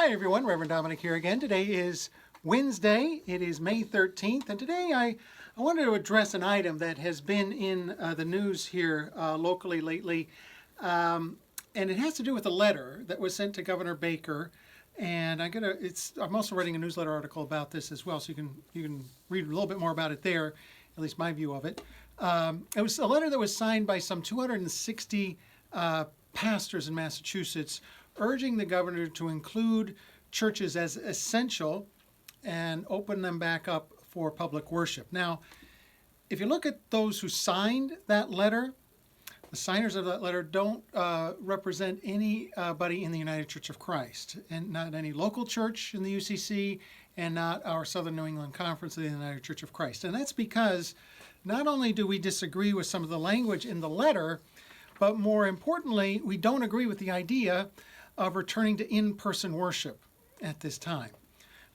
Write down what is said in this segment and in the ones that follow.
Hi everyone, Reverend Dominic here again. Today is Wednesday. It is May 13th, and today I wanted to address an item that has been in the news here locally lately, and it has to do with a letter that was sent to Governor Baker. And I'm also writing a newsletter article about this as well, so you can read a little bit more about it there, at least my view of it. It was a letter that was signed by some 260 pastors in Massachusetts, urging the governor to include churches as essential and open them back up for public worship. Now, if you look at those who signed that letter, the signers of that letter don't represent anybody in the United Church of Christ, and not any local church in the UCC, and not our Southern New England Conference of the United Church of Christ. And that's because not only do we disagree with some of the language in the letter, but more importantly, we don't agree with the idea of returning to in-person worship at this time.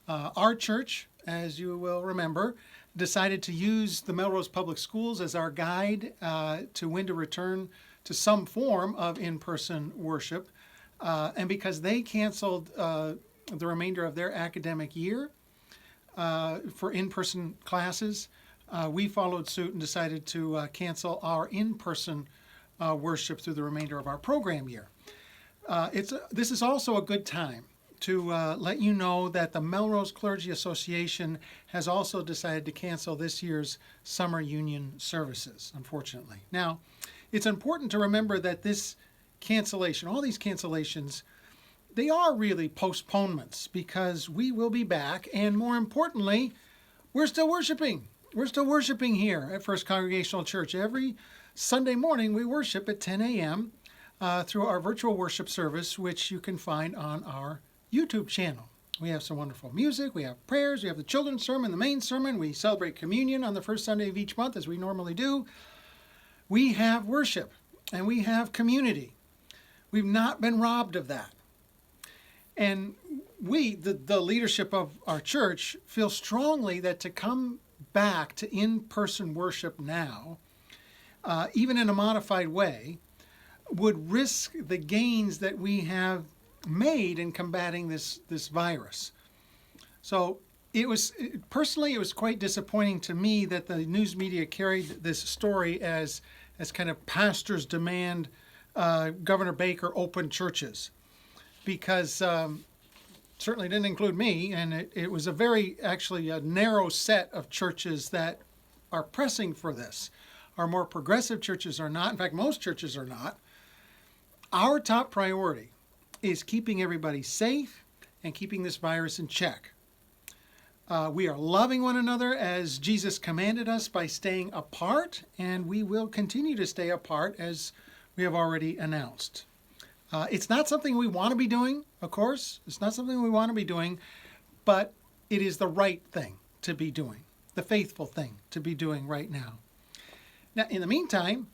Our church, as you will remember, decided to use the Melrose Public Schools as our guide to when to return to some form of in-person worship. And because they canceled the remainder of their academic year for in-person classes, we followed suit and decided to cancel our in-person worship through the remainder of our program year. This is also a good time to let you know that the Melrose Clergy Association has also decided to cancel this year's summer union services, unfortunately. Now, it's important to remember that this cancellation, all these cancellations, they are really postponements, because we will be back, and more importantly, we're still worshiping. We're still worshiping here at First Congregational Church. Every Sunday morning we worship at 10 a.m. Through our virtual worship service, which you can find on our YouTube channel. We have some wonderful music, we have prayers, we have the children's sermon, the main sermon, we celebrate communion on the first Sunday of each month as we normally do. We have worship and we have community. We've not been robbed of that. And we, the leadership of our church, feel strongly that to come back to in-person worship now, even in a modified way, would risk the gains that we have made in combating this virus. So it was quite disappointing to me that the news media carried this story as kind of pastors demand Governor Baker open churches, because certainly didn't include me, and it was actually a narrow set of churches that are pressing for this. Our more progressive churches are not. In fact, most churches are not. Our top priority is keeping everybody safe and keeping this virus in check. We are loving one another as Jesus commanded us by staying apart, and we will continue to stay apart as we have already announced. It's not something we want to be doing, of course. It's not something we want to be doing, but it is the right thing to be doing, the faithful thing to be doing right now. Now, in the meantime,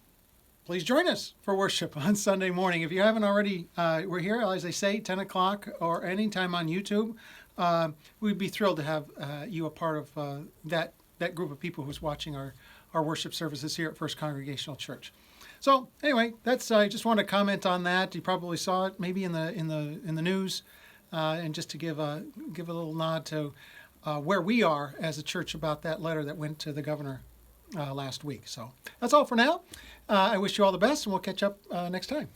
please join us for worship on Sunday morning. If you haven't already, we're here, as I say, 10 o'clock or anytime on YouTube. We'd be thrilled to have you a part of that group of people who's watching our worship services here at First Congregational Church. So anyway, I just want to comment on that. You probably saw it maybe in the news, and just to give a little nod to where we are as a church about that letter that went to the governor last week. So that's all for now. I wish you all the best, and we'll catch up next time.